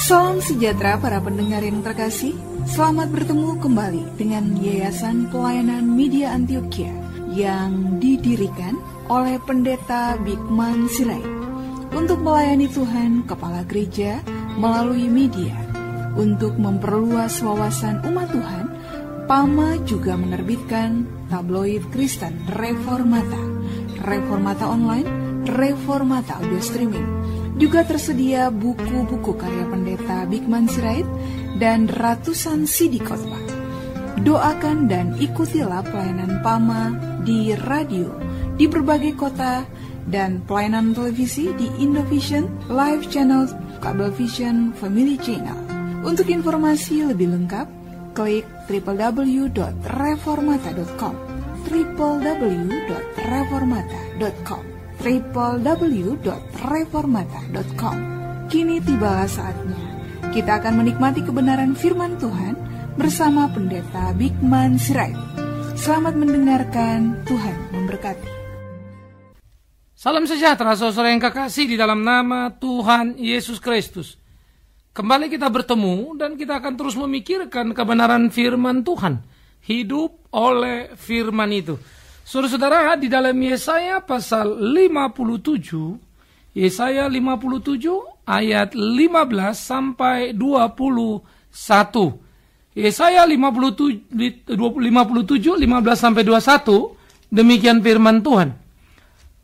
Salam sejahtera para pendengar yang terkasih. Selamat bertemu kembali dengan Yayasan Pelayanan Media Antioquia yang didirikan oleh Pendeta Bigman Sirait untuk melayani Tuhan Kepala Gereja melalui media. Untuk memperluas wawasan umat Tuhan, PAMA juga menerbitkan tabloid Kristen Reformata, Reformata Online, Reformata Audio Streaming. Juga tersedia buku-buku karya Pendeta Bigman Sirait dan ratusan CD khotbah. Doakan dan ikutilah pelayanan PAMA di radio, di berbagai kota, dan pelayanan televisi di Indovision, Live Channel, Kabelvision, Family Channel. Untuk informasi lebih lengkap, klik www.reformata.com, www.reformata.com, www.reformata.com. Kini tibalah saatnya kita akan menikmati kebenaran firman Tuhan bersama Pendeta Bigman Sirait. Selamat mendengarkan, Tuhan memberkati. Salam sejahtera saudara yang kekasih di dalam nama Tuhan Yesus Kristus. Kembali kita bertemu dan kita akan terus memikirkan kebenaran firman Tuhan. Hidup oleh firman itu. Saudara-saudara, di dalam Yesaya pasal 57, Yesaya 57 ayat 15 sampai 21. Yesaya 57 15 sampai 21, demikian firman Tuhan.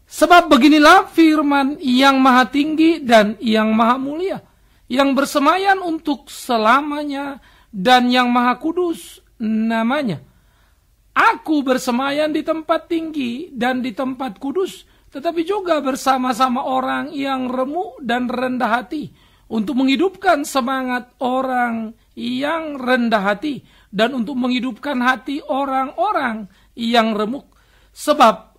Sebab beginilah firman yang maha tinggi dan yang maha mulia, yang bersemayan untuk selamanya dan yang maha kudus namanya. Aku bersemayan di tempat tinggi dan di tempat kudus, tetapi juga bersama-sama orang yang remuk dan rendah hati, untuk menghidupkan semangat orang yang rendah hati, dan untuk menghidupkan hati orang-orang yang remuk. Sebab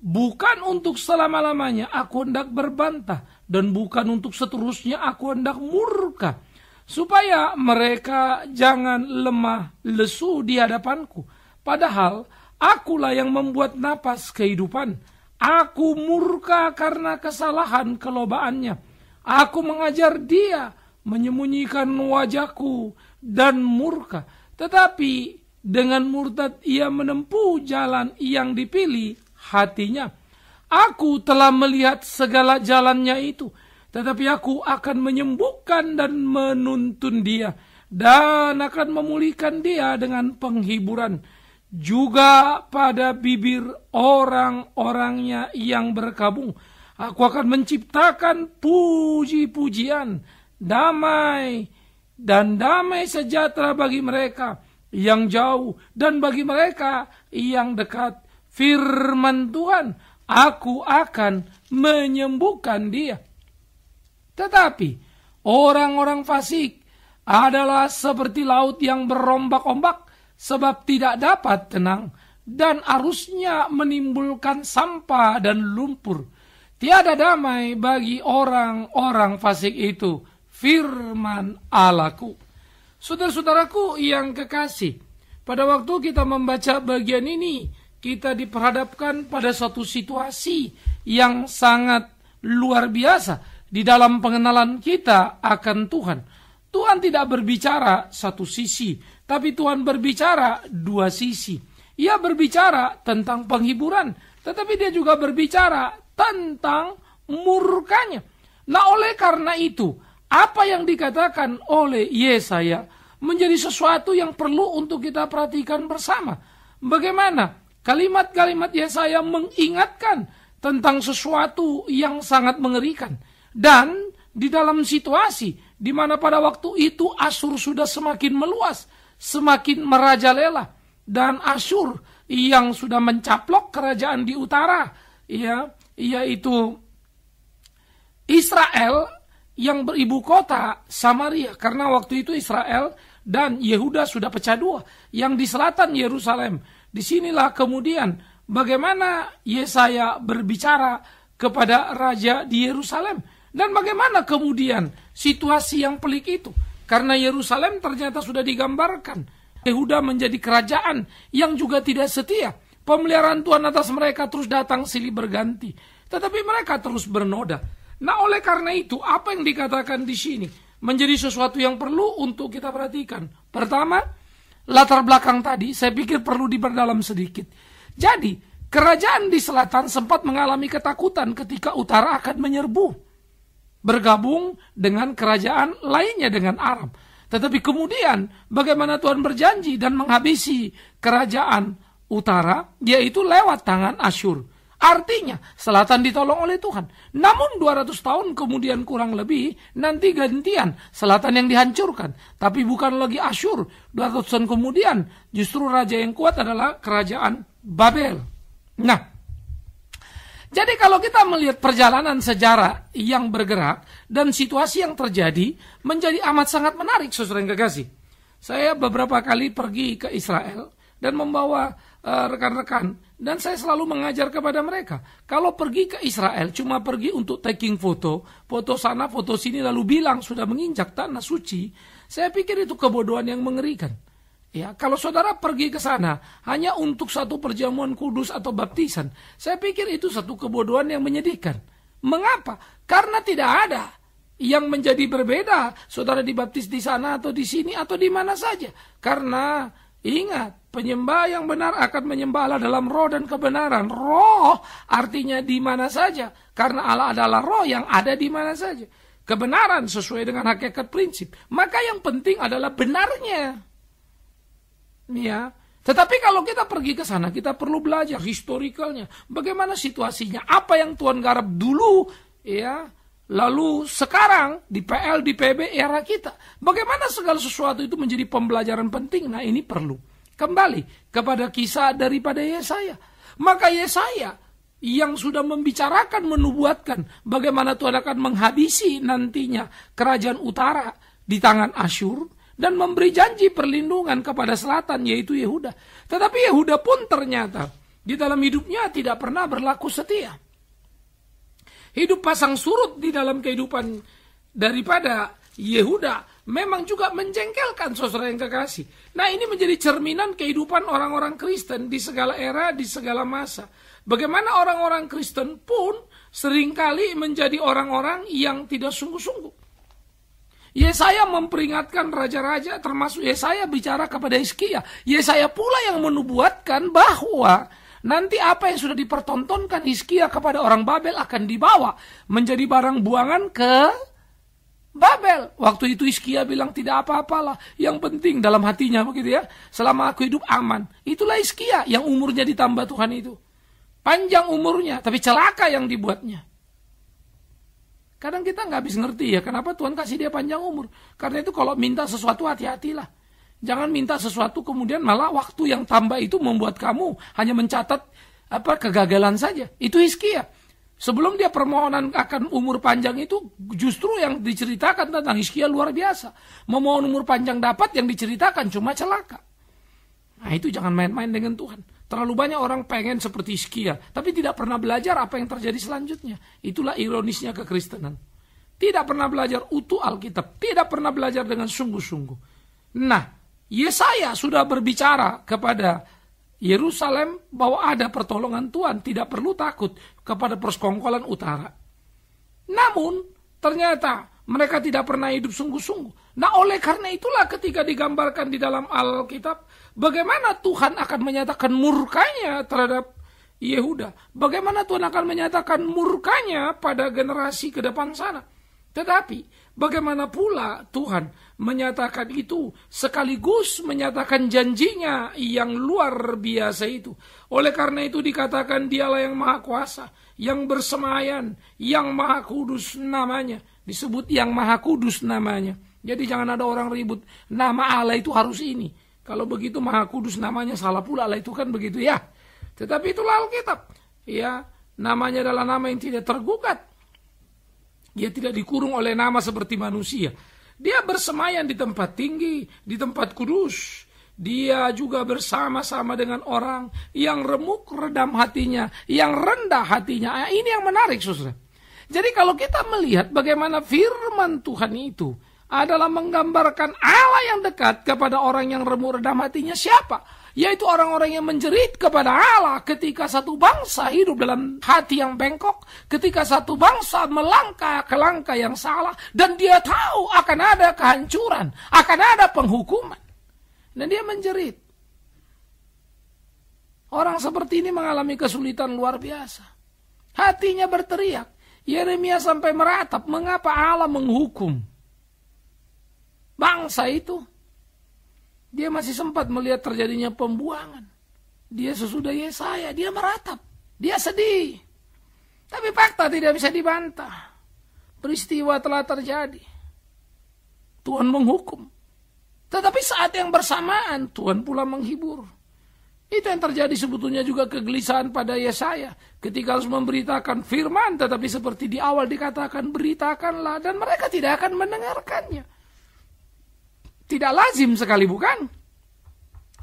bukan untuk selama-lamanya aku hendak berbantah, dan bukan untuk seterusnya aku hendak murka, supaya mereka jangan lemah lesu di hadapanku. Padahal akulah yang membuat napas kehidupan. Aku murka karena kesalahan kelobaannya. Aku mengajar dia menyembunyikan wajahku dan murka. Tetapi dengan murtad ia menempuh jalan yang dipilih hatinya. Aku telah melihat segala jalannya itu, tetapi aku akan menyembuhkan dan menuntun dia, dan akan memulihkan dia dengan penghiburan. Juga pada bibir orang-orangnya yang berkabung, aku akan menciptakan puji-pujian, damai sejahtera bagi mereka yang jauh dan bagi mereka yang dekat. Firman Tuhan, aku akan menyembuhkan dia. Tetapi orang-orang fasik adalah seperti laut yang berombak-ombak, sebab tidak dapat tenang, dan arusnya menimbulkan sampah dan lumpur. Tiada damai bagi orang-orang fasik itu. Firman Allahku. Saudara-saudaraku yang kekasih, pada waktu kita membaca bagian ini, kita diperhadapkan pada suatu situasi yang sangat luar biasa di dalam pengenalan kita akan Tuhan. Tuhan tidak berbicara satu sisi, tapi Tuhan berbicara dua sisi. Ia berbicara tentang penghiburan, tetapi dia juga berbicara tentang murkanya. Nah, oleh karena itu, apa yang dikatakan oleh Yesaya menjadi sesuatu yang perlu untuk kita perhatikan bersama. Bagaimana kalimat-kalimat Yesaya mengingatkan tentang sesuatu yang sangat mengerikan. Dan di dalam situasi di mana pada waktu itu Asyur sudah semakin meluas, semakin merajalela, dan Asyur yang sudah mencaplok kerajaan di utara, yaitu Israel yang beribu kota Samaria, karena waktu itu Israel dan Yehuda sudah pecah dua, yang di selatan Yerusalem. Disinilah kemudian bagaimana Yesaya berbicara kepada raja di Yerusalem, dan bagaimana kemudian situasi yang pelik itu, karena Yerusalem ternyata sudah digambarkan Yehuda menjadi kerajaan yang juga tidak setia. Pemeliharaan Tuhan atas mereka terus datang silih berganti, tetapi mereka terus bernoda. Nah, oleh karena itu, apa yang dikatakan di sini? menjadi sesuatu yang perlu untuk kita perhatikan. Pertama, latar belakang tadi saya pikir perlu diperdalam sedikit. Jadi, kerajaan di selatan sempat mengalami ketakutan ketika utara akan menyerbu, bergabung dengan kerajaan lainnya dengan Aram. Tetapi kemudian bagaimana Tuhan berjanji dan menghabisi kerajaan utara, yaitu lewat tangan Asyur. Artinya selatan ditolong oleh Tuhan. Namun 200 tahun kemudian kurang lebih, nanti gantian selatan yang dihancurkan. Tapi bukan lagi Asyur. 200 tahun kemudian justru raja yang kuat adalah kerajaan Babel. Nah, jadi kalau kita melihat perjalanan sejarah yang bergerak dan situasi yang terjadi menjadi amat sangat menarik, saudara yang kekasih. Saya beberapa kali pergi ke Israel dan membawa rekan-rekan, dan saya selalu mengajar kepada mereka, kalau pergi ke Israel cuma pergi untuk taking foto sana, foto sini, lalu bilang sudah menginjak tanah suci, saya pikir itu kebodohan yang mengerikan. Ya, kalau saudara pergi ke sana hanya untuk satu perjamuan kudus atau baptisan, saya pikir itu satu kebodohan yang menyedihkan. Mengapa? Karena tidak ada yang menjadi berbeda, saudara dibaptis di sana atau di sini atau di mana saja. Karena ingat, penyembah yang benar akan menyembah Allah dalam roh dan kebenaran. Roh artinya di mana saja, karena Allah adalah roh yang ada di mana saja. Kebenaran sesuai dengan hakikat prinsip. Maka yang penting adalah benarnya. Ya, tetapi kalau kita pergi ke sana, kita perlu belajar historicalnya, bagaimana situasinya, apa yang Tuhan garap dulu, ya, lalu sekarang di PL, di PB era kita, bagaimana segala sesuatu itu menjadi pembelajaran penting. Nah, ini perlu kembali kepada kisah daripada Yesaya. Maka Yesaya yang sudah membicarakan, menubuatkan bagaimana Tuhan akan menghabisi nantinya kerajaan utara di tangan Asyur, dan memberi janji perlindungan kepada selatan, yaitu Yehuda. Tetapi Yehuda pun ternyata di dalam hidupnya tidak pernah berlaku setia. Hidup pasang surut di dalam kehidupan daripada Yehuda memang juga menjengkelkan, saudara yang kekasih. Nah, ini menjadi cerminan kehidupan orang-orang Kristen di segala era, di segala masa. Bagaimana orang-orang Kristen pun seringkali menjadi orang-orang yang tidak sungguh-sungguh. Yesaya memperingatkan raja-raja, termasuk Yesaya bicara kepada Hizkia. Yesaya pula yang menubuatkan bahwa nanti apa yang sudah dipertontonkan Hizkia kepada orang Babel akan dibawa menjadi barang buangan ke Babel. Waktu itu Hizkia bilang tidak apa-apalah, yang penting dalam hatinya begitu ya, selama aku hidup aman. Itulah Hizkia yang umurnya ditambah Tuhan itu. Panjang umurnya, tapi celaka yang dibuatnya. Kadang kita nggak habis ngerti ya, kenapa Tuhan kasih dia panjang umur. Karena itu kalau minta sesuatu hati-hatilah. Jangan minta sesuatu kemudian malah waktu yang tambah itu membuat kamu hanya mencatat kegagalan saja. Itu Hizkia. Sebelum dia permohonan akan umur panjang itu, justru yang diceritakan tentang Hizkia luar biasa. Memohon umur panjang dapat, yang diceritakan cuma celaka. Nah, itu jangan main-main dengan Tuhan. Terlalu banyak orang pengen seperti Hizkia, tapi tidak pernah belajar apa yang terjadi selanjutnya. Itulah ironisnya kekristenan. Tidak pernah belajar utuh Alkitab, tidak pernah belajar dengan sungguh-sungguh. Nah, Yesaya sudah berbicara kepada Yerusalem bahwa ada pertolongan Tuhan, tidak perlu takut kepada persekongkolan utara. Namun, ternyata mereka tidak pernah hidup sungguh-sungguh. Nah, oleh karena itulah ketika digambarkan di dalam Alkitab, bagaimana Tuhan akan menyatakan murkanya terhadap Yehuda. Bagaimana Tuhan akan menyatakan murkanya pada generasi ke depan sana. Tetapi, bagaimana pula Tuhan menyatakan itu sekaligus menyatakan janjinya yang luar biasa itu. Oleh karena itu dikatakan dialah yang maha kuasa, yang bersemayan, yang maha kudus namanya. Disebut yang maha kudus namanya. Jadi jangan ada orang ribut, nama Allah itu harus ini. Kalau begitu maha kudus namanya, salah pula Allah itu kan begitu ya. Tetapi itulah Alkitab. Ya, namanya adalah nama yang tidak tergugat. Dia tidak dikurung oleh nama seperti manusia. Dia bersemayan di tempat tinggi, di tempat kudus. Dia juga bersama-sama dengan orang yang remuk redam hatinya, yang rendah hatinya. Ini yang menarik, saudara. Jadi kalau kita melihat bagaimana firman Tuhan itu adalah menggambarkan Allah yang dekat kepada orang yang remuk redam hatinya. Siapa? yaitu orang-orang yang menjerit kepada Allah ketika satu bangsa hidup dalam hati yang bengkok, ketika satu bangsa melangkah ke langkah yang salah, dan dia tahu akan ada kehancuran, akan ada penghukuman. Dan dia menjerit. Orang seperti ini mengalami kesulitan luar biasa. Hatinya berteriak. Yeremia sampai meratap, mengapa Allah menghukum bangsa itu? Dia masih sempat melihat terjadinya pembuangan. Dia sesudah Yesaya, dia meratap. Dia sedih. Tapi fakta tidak bisa dibantah. Peristiwa telah terjadi. Tuhan menghukum. Tetapi saat yang bersamaan, Tuhan pula menghibur. Itu yang terjadi sebetulnya juga kegelisahan pada Yesaya. Ketika harus memberitakan firman, tetapi seperti di awal dikatakan, beritakanlah. Dan mereka tidak akan mendengarkannya. Tidak lazim sekali, bukan?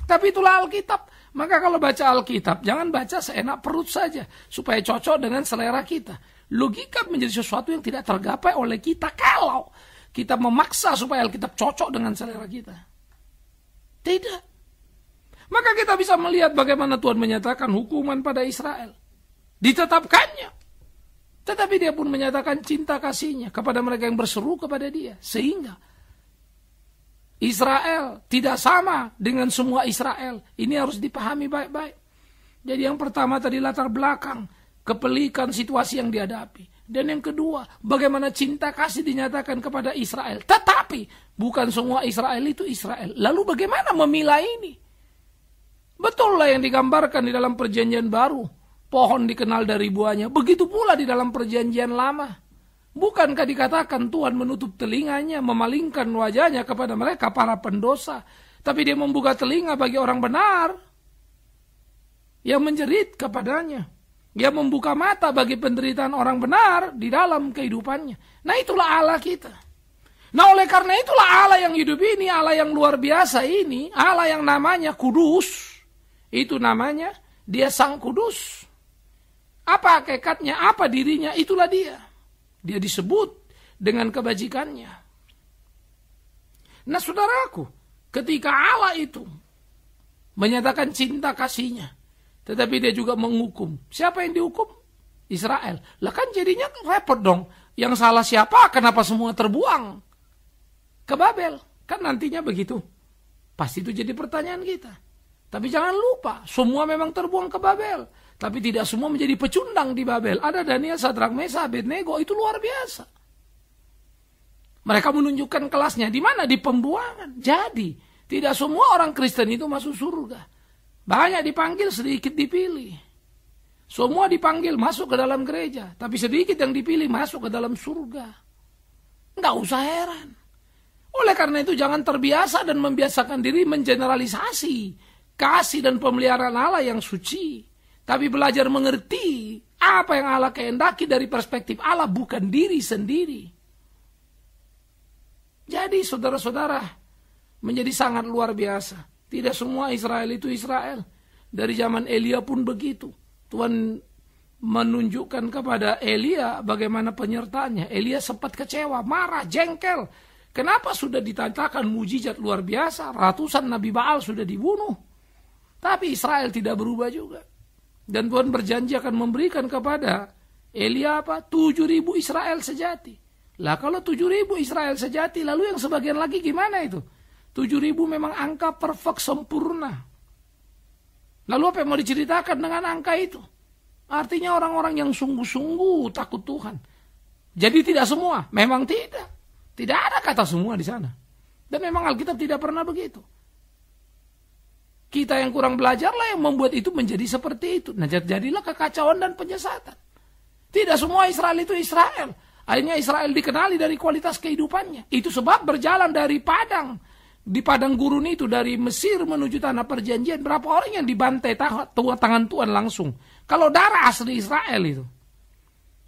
Tapi itulah Alkitab. Maka kalau baca Alkitab, jangan baca seenak perut saja, supaya cocok dengan selera kita. Logika menjadi sesuatu yang tidak tergapai oleh kita kalau kita memaksa supaya Alkitab cocok dengan selera kita. Tidak. Maka kita bisa melihat bagaimana Tuhan menyatakan hukuman pada Israel. Ditetapkannya. Tetapi dia pun menyatakan cinta kasihnya kepada mereka yang berseru kepada dia. Sehingga Israel tidak sama dengan semua Israel. Ini harus dipahami baik-baik. Jadi yang pertama tadi latar belakang, kepelikan situasi yang dihadapi. Dan yang kedua, bagaimana cinta kasih dinyatakan kepada Israel. Tetapi bukan semua Israel itu Israel. Lalu bagaimana memilah ini? Betullah yang digambarkan di dalam perjanjian baru. Pohon dikenal dari buahnya. Begitu pula di dalam perjanjian lama. Bukankah dikatakan Tuhan menutup telinganya, memalingkan wajahnya kepada mereka para pendosa. Tapi dia membuka telinga bagi orang benar yang menjerit kepadanya. Dia membuka mata bagi penderitaan orang benar di dalam kehidupannya. Nah itulah Allah kita. Nah oleh karena itulah Allah yang hidup ini, Allah yang luar biasa ini, Allah yang namanya kudus. Itu namanya dia Sang Kudus. Apa hakikatnya, apa dirinya, itulah dia. Dia disebut dengan kebajikannya. Nah saudaraku, ketika Allah itu menyatakan cinta kasihnya, tetapi dia juga menghukum. Siapa yang dihukum? Israel. Lah kan jadinya repot dong. Yang salah siapa? Kenapa semua terbuang ke Babel? Kan nantinya begitu. Pasti itu jadi pertanyaan kita. Tapi jangan lupa, semua memang terbuang ke Babel. Tapi tidak semua menjadi pecundang di Babel. Ada Daniel, Sadrak, Mesah, Abednego, itu luar biasa. Mereka menunjukkan kelasnya. Di mana? Di pembuangan. Jadi, tidak semua orang Kristen itu masuk surga. Banyak dipanggil, sedikit dipilih. Semua dipanggil masuk ke dalam gereja. Tapi sedikit yang dipilih masuk ke dalam surga. Nggak usah heran. Oleh karena itu jangan terbiasa dan membiasakan diri mengeneralisasi kasih dan pemeliharaan Allah yang suci. Tapi belajar mengerti apa yang Allah kehendaki dari perspektif Allah, bukan diri sendiri. Jadi saudara-saudara, menjadi sangat luar biasa. Tidak semua Israel itu Israel. Dari zaman Elia pun begitu. Tuhan menunjukkan kepada Elia bagaimana penyertaannya. Elia sempat kecewa, marah, jengkel. Kenapa sudah ditatakan mujizat luar biasa? Ratusan Nabi Baal sudah dibunuh. Tapi Israel tidak berubah juga. Dan Tuhan berjanji akan memberikan kepada Elia 7.000 Israel sejati. Lah kalau 7.000 Israel sejati, lalu yang sebagian lagi gimana itu? 7.000 memang angka perfect sempurna. Lalu apa yang mau diceritakan dengan angka itu? Artinya orang-orang yang sungguh-sungguh takut Tuhan. Jadi tidak semua, memang tidak. Tidak ada kata semua di sana. Dan memang Alkitab tidak pernah begitu. Kita yang kurang belajarlah yang membuat itu menjadi seperti itu. Nah jadilah kekacauan dan penyesatan. Tidak semua Israel itu Israel. Akhirnya Israel dikenali dari kualitas kehidupannya. Itu sebab berjalan dari padang. Di padang gurun itu dari Mesir menuju tanah perjanjian. Berapa orang yang dibantai tangan Tuhan langsung. Kalau darah asli Israel itu.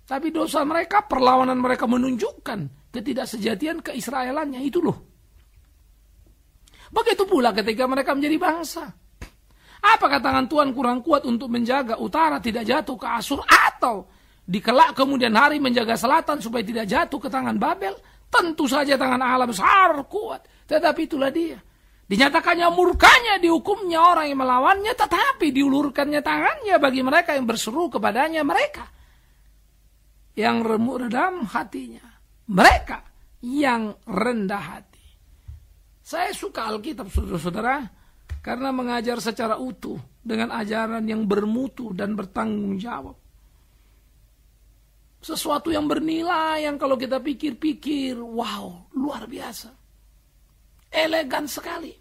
Tapi dosa mereka, perlawanan mereka menunjukkan ketidaksejatian keisraelannya. Itu loh. Begitu pula ketika mereka menjadi bangsa. Apakah tangan Tuhan kurang kuat untuk menjaga utara tidak jatuh ke Asur? Atau dikelak kemudian hari menjaga selatan supaya tidak jatuh ke tangan Babel? Tentu saja tangan Allah besar kuat. Tetapi itulah dia. Dinyatakannya murkanya, dihukumnya orang yang melawannya, tetapi diulurkannya tangannya bagi mereka yang berseru kepadanya, mereka yang remuk redam hatinya, mereka yang rendah hati. Saya suka Alkitab, saudara-saudara, karena mengajar secara utuh dengan ajaran yang bermutu dan bertanggung jawab. Sesuatu yang bernilai, yang kalau kita pikir-pikir, wow, luar biasa. Elegan sekali.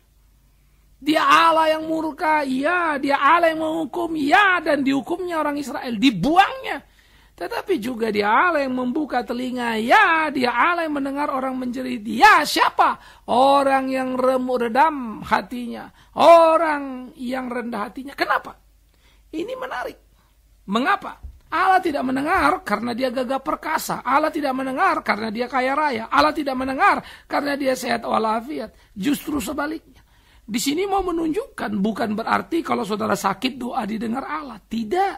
Dia Allah yang murka, ya. Dia Allah yang menghukum, ya. Dan dihukumnya orang Israel, dibuangnya. Tetapi juga dia Allah yang membuka telinga, ya. Dia Allah yang mendengar orang menjerit, ya. Siapa? Orang yang remuk redam hatinya, orang yang rendah hatinya. Kenapa? Ini menarik. Mengapa? Allah tidak mendengar karena dia gagah perkasa. Allah tidak mendengar karena dia kaya raya. Allah tidak mendengar karena dia sehat walafiat. Justru sebaliknya. Di sini mau menunjukkan, bukan berarti kalau saudara sakit doa didengar Allah. Tidak.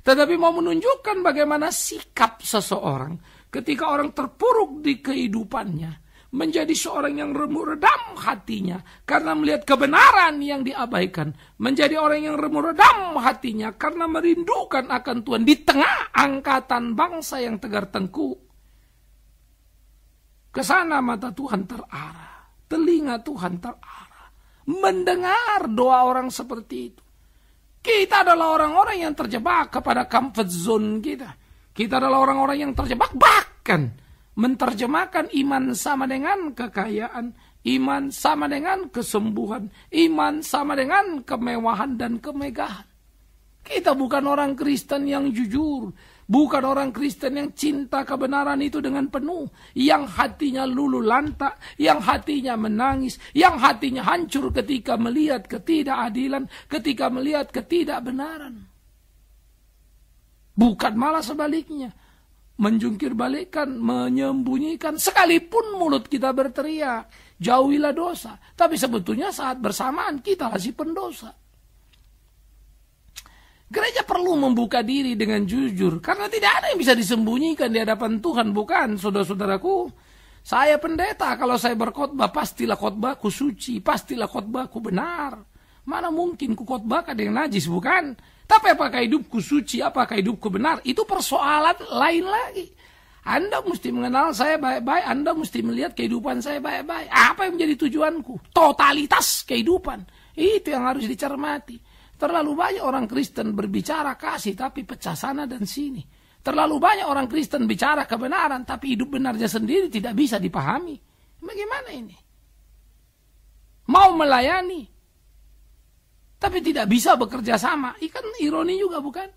Tetapi mau menunjukkan bagaimana sikap seseorang ketika orang terpuruk di kehidupannya. Menjadi seorang yang remuk redam hatinya karena melihat kebenaran yang diabaikan. Menjadi orang yang remuk redam hatinya karena merindukan akan Tuhan di tengah angkatan bangsa yang tegar tengkuk. Kesana mata Tuhan terarah, telinga Tuhan terarah. Mendengar doa orang seperti itu. Kita adalah orang-orang yang terjebak kepada comfort zone kita. Kita adalah orang-orang yang terjebak, bahkan menerjemahkan iman sama dengan kekayaan, iman sama dengan kesembuhan, iman sama dengan kemewahan dan kemegahan. Kita bukan orang Kristen yang jujur, bukan orang Kristen yang cinta kebenaran itu dengan penuh, yang hatinya luluh lantak, yang hatinya menangis, yang hatinya hancur ketika melihat ketidakadilan, ketika melihat ketidakbenaran. Bukan malah sebaliknya, menjungkir balikkan, menyembunyikan, sekalipun mulut kita berteriak, jauhilah dosa, tapi sebetulnya saat bersamaan kita masih pendosa. Gereja perlu membuka diri dengan jujur, karena tidak ada yang bisa disembunyikan di hadapan Tuhan, bukan, saudara-saudaraku? Saya pendeta, kalau saya berkhotbah, pastilah khotbahku suci, pastilah khotbahku benar. Mana mungkin ku khotbahkan dengan najis, bukan? Tapi apakah hidupku suci, apakah hidupku benar? Itu persoalan lain lagi. Anda mesti mengenal saya baik-baik, Anda mesti melihat kehidupan saya baik-baik. Apa yang menjadi tujuanku? Totalitas kehidupan. Itu yang harus dicermati. Terlalu banyak orang Kristen berbicara kasih tapi pecah sana dan sini. Terlalu banyak orang Kristen bicara kebenaran tapi hidup benarnya sendiri tidak bisa dipahami. Bagaimana ini? Mau melayani tapi tidak bisa bekerja sama. Ikan ironi juga, bukan?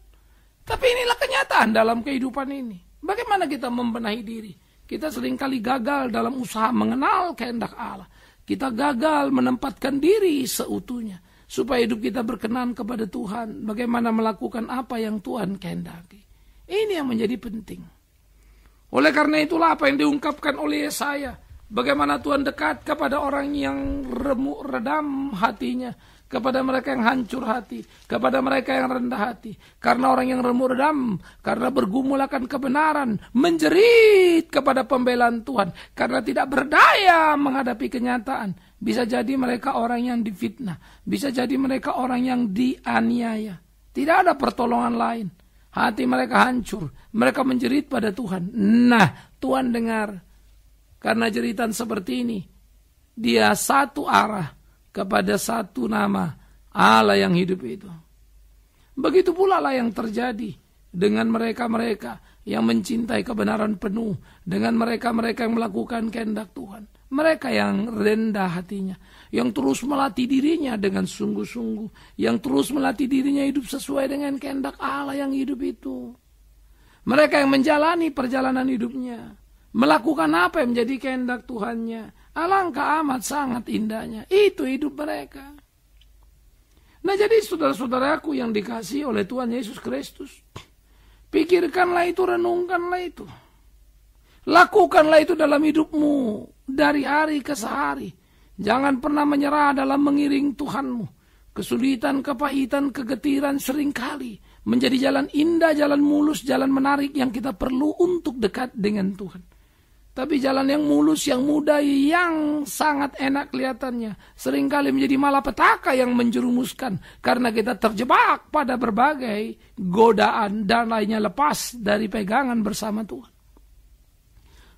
Tapi inilah kenyataan dalam kehidupan ini. Bagaimana kita membenahi diri? Kita seringkali gagal dalam usaha mengenal kehendak Allah. Kita gagal menempatkan diri seutuhnya. Supaya hidup kita berkenan kepada Tuhan. Bagaimana melakukan apa yang Tuhan kehendaki. Ini yang menjadi penting. Oleh karena itulah apa yang diungkapkan oleh Yesaya. Bagaimana Tuhan dekat kepada orang yang remuk redam hatinya. Kepada mereka yang hancur hati. Kepada mereka yang rendah hati. Karena orang yang remuk redam. Karena bergumul akan kebenaran. Menjerit kepada pembelaan Tuhan. Karena tidak berdaya menghadapi kenyataan. Bisa jadi mereka orang yang difitnah. Bisa jadi mereka orang yang dianiaya. Tidak ada pertolongan lain. Hati mereka hancur. Mereka menjerit pada Tuhan. Nah, Tuhan dengar. Karena jeritan seperti ini. Dia satu arah kepada satu nama. Allah yang hidup itu. Begitu pula lah yang terjadi dengan mereka-mereka yang mencintai kebenaran penuh. Dengan mereka-mereka yang melakukan kehendak Tuhan. Mereka yang rendah hatinya, yang terus melatih dirinya dengan sungguh-sungguh, yang terus melatih dirinya hidup sesuai dengan kehendak Allah yang hidup itu. Mereka yang menjalani perjalanan hidupnya, melakukan apa yang menjadi kehendak Tuhannya. Alangkah amat sangat indahnya, itu hidup mereka. Nah, jadi saudara-saudaraku yang dikasihi oleh Tuhan Yesus Kristus, pikirkanlah itu, renungkanlah itu. Lakukanlah itu dalam hidupmu dari hari ke hari. Jangan pernah menyerah dalam mengiring Tuhanmu. Kesulitan, kepahitan, kegetiran seringkali menjadi jalan indah, jalan mulus, jalan menarik yang kita perlu untuk dekat dengan Tuhan. Tapi jalan yang mulus, yang mudah, yang sangat enak kelihatannya, seringkali menjadi malapetaka yang menjerumuskan. Karena kita terjebak pada berbagai godaan dan lainnya lepas dari pegangan bersama Tuhan.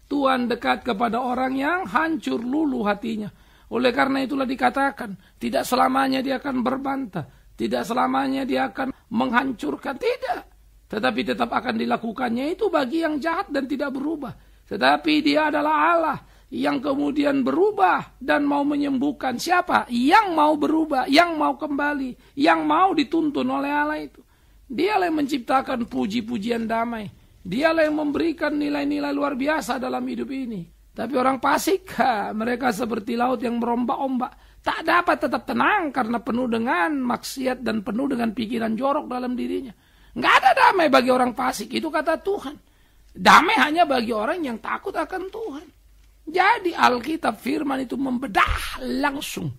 Tuhan dekat kepada orang yang hancur luluh hatinya. Oleh karena itulah dikatakan, tidak selamanya dia akan berbantah. Tidak selamanya dia akan menghancurkan, tidak. Tetapi tetap akan dilakukannya itu bagi yang jahat dan tidak berubah. Tetapi dia adalah Allah yang kemudian berubah dan mau menyembuhkan. Siapa? Yang mau berubah, yang mau kembali, yang mau dituntun oleh Allah itu. Dialah yang menciptakan puji-pujian damai. Dialah yang memberikan nilai-nilai luar biasa dalam hidup ini. Tapi orang fasik, mereka seperti laut yang berombak-ombak. Tak dapat tetap tenang karena penuh dengan maksiat dan penuh dengan pikiran jorok dalam dirinya. Nggak ada damai bagi orang fasik, itu kata Tuhan. Damai hanya bagi orang yang takut akan Tuhan. Jadi Alkitab firman itu membedah langsung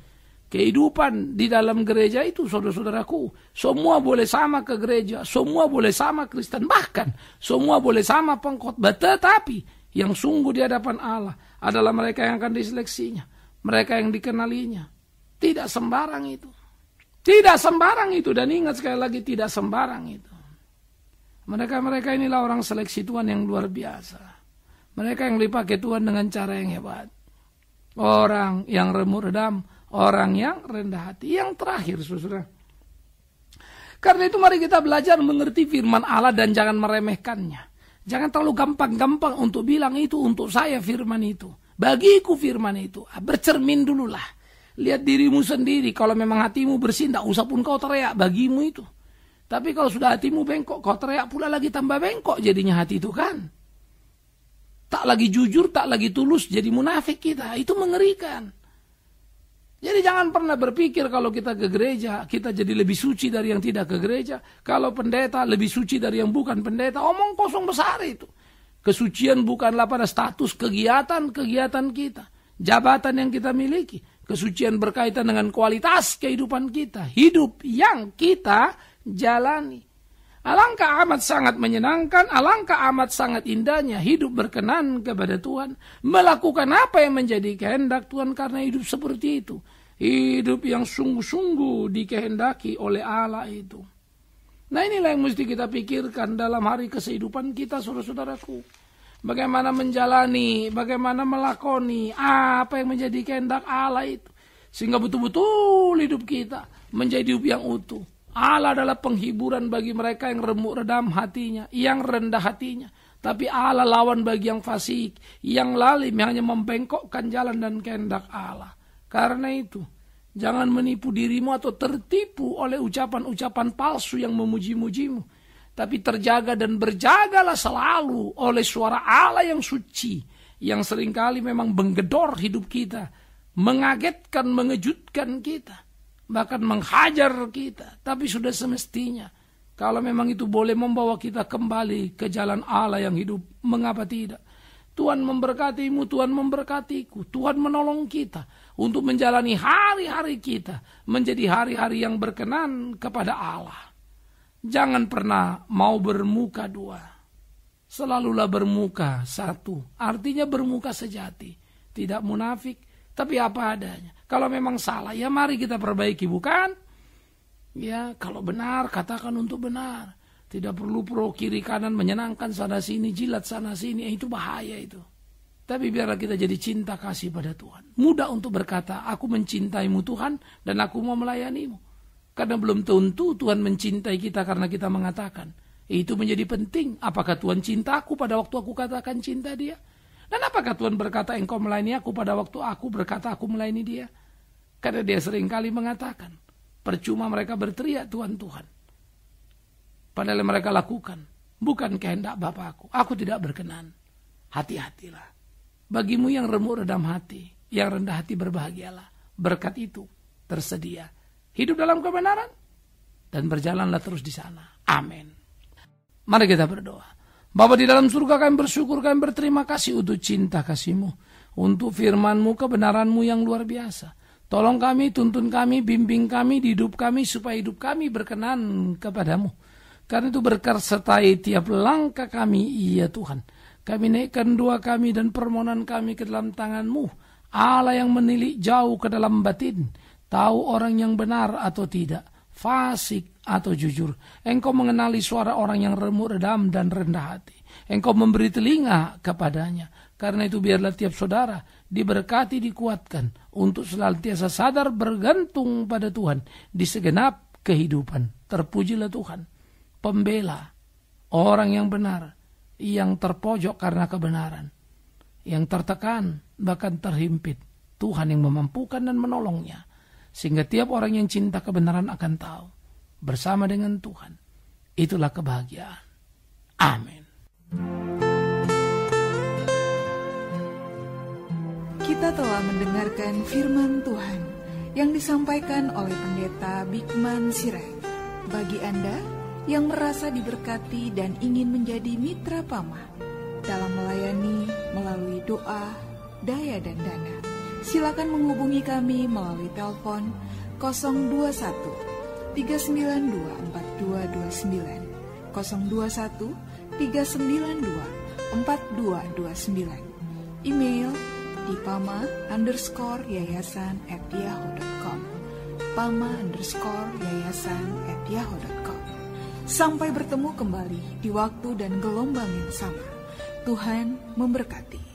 kehidupan di dalam gereja itu, saudara-saudaraku. Semua boleh sama ke gereja, semua boleh sama Kristen, bahkan semua boleh sama pengkhotbah. Tetapi yang sungguh di hadapan Allah adalah mereka yang akan diseleksinya, mereka yang dikenalinya. Tidak sembarang itu. Tidak sembarang itu, dan ingat sekali lagi, tidak sembarang itu. Mereka inilah orang seleksi Tuhan yang luar biasa. Mereka yang dipakai Tuhan dengan cara yang hebat. Orang yang remuk redam, orang yang rendah hati. Yang terakhir, saudara. Karena itu mari kita belajar mengerti firman Allah dan jangan meremehkannya. Jangan terlalu gampang-gampang untuk bilang itu untuk saya firman itu. Bagiku firman itu. Bercermin dululah. Lihat dirimu sendiri. Kalau memang hatimu bersih, tidak usah pun kau teriak bagimu itu. Tapi kalau sudah hatimu bengkok, kau teriak pula lagi tambah bengkok jadinya hati itu kan. Tak lagi jujur, tak lagi tulus, jadi munafik kita. Itu mengerikan. Jadi jangan pernah berpikir kalau kita ke gereja, kita jadi lebih suci dari yang tidak ke gereja. Kalau pendeta lebih suci dari yang bukan pendeta, omong kosong besar itu. Kesucian bukanlah pada status kegiatan kita. Jabatan yang kita miliki. Kesucian berkaitan dengan kualitas kehidupan kita. Hidup yang kita jalani. Alangkah amat sangat menyenangkan, alangkah amat sangat indahnya hidup berkenan kepada Tuhan, melakukan apa yang menjadi kehendak Tuhan karena hidup seperti itu. Hidup yang sungguh-sungguh dikehendaki oleh Allah itu. Nah, inilah yang mesti kita pikirkan dalam hari kehidupan kita, saudara-saudaraku. Bagaimana menjalani, bagaimana melakoni apa yang menjadi kehendak Allah itu. Sehingga betul-betul hidup kita menjadi hidup yang utuh. Allah adalah penghiburan bagi mereka yang remuk redam hatinya, yang rendah hatinya. Tapi Allah lawan bagi yang fasik, yang lalim, yang hanya membengkokkan jalan dan kehendak Allah. Karena itu, jangan menipu dirimu atau tertipu oleh ucapan-ucapan palsu yang memuji-mujimu. Tapi terjaga dan berjagalah selalu oleh suara Allah yang suci, yang seringkali memang menggedor hidup kita, mengagetkan, mengejutkan kita. Bahkan menghajar kita. Tapi sudah semestinya. Kalau memang itu boleh membawa kita kembali ke jalan Allah yang hidup. Mengapa tidak? Tuhan memberkatimu, Tuhan memberkatiku. Tuhan menolong kita. Untuk menjalani hari-hari kita. Menjadi hari-hari yang berkenan kepada Allah. Jangan pernah mau bermuka dua. Selalulah bermuka satu. Artinya bermuka sejati. Tidak munafik. Tapi apa adanya. Kalau memang salah, ya mari kita perbaiki, bukan? Ya, kalau benar, katakan untuk benar. Tidak perlu pro kiri kanan menyenangkan sana sini, jilat sana sini. Itu bahaya itu. Tapi biarlah kita jadi cinta kasih pada Tuhan. Mudah untuk berkata, aku mencintaimu Tuhan dan aku mau melayanimu. Karena belum tentu Tuhan mencintai kita karena kita mengatakan. Itu menjadi penting. Apakah Tuhan cinta aku pada waktu aku katakan cinta dia? Dan apakah Tuhan berkata engkau melayani aku pada waktu aku berkata aku melayani dia? Karena dia seringkali mengatakan, percuma mereka berteriak Tuhan, Tuhan. Padahal mereka lakukan, bukan kehendak Bapakku. Aku tidak berkenan. Hati-hatilah. Bagimu yang remuk redam hati, yang rendah hati berbahagialah. Berkat itu tersedia. Hidup dalam kebenaran dan berjalanlah terus di sana. Amin. Mari kita berdoa. Bapa di dalam surga, kami bersyukur, kami berterima kasih untuk cinta kasih-Mu, untuk firman-Mu, kebenaran-Mu yang luar biasa. Tolong kami, tuntun kami, bimbing kami di hidup kami, supaya hidup kami berkenan kepada-Mu. Karena itu berkat sertai tiap langkah kami, iya Tuhan. Kami naikkan doa kami dan permohonan kami ke dalam tangan-Mu, Allah yang menilik jauh ke dalam batin, tahu orang yang benar atau tidak, fasik atau jujur. Engkau mengenali suara orang yang remuk redam dan rendah hati. Engkau memberi telinga kepadanya. Karena itu biarlah tiap saudara diberkati, dikuatkan untuk senantiasa sadar bergantung pada Tuhan di segenap kehidupan. Terpujilah Tuhan, pembela orang yang benar, yang terpojok karena kebenaran, yang tertekan bahkan terhimpit. Tuhan yang memampukan dan menolongnya, sehingga tiap orang yang cinta kebenaran akan tahu bersama dengan Tuhan itulah kebahagiaan. Amin. Kita telah mendengarkan firman Tuhan yang disampaikan oleh Pendeta Bikman Sirait. Bagi Anda yang merasa diberkati dan ingin menjadi mitra Pama dalam melayani melalui doa, daya dan dana, silakan menghubungi kami melalui telepon 021 392 4229, 021 392 4229, email di pama_yayasan@yahoo.com, pama_yayasan@yahoo.com. Sampai bertemu kembali di waktu dan gelombang yang sama. Tuhan memberkati.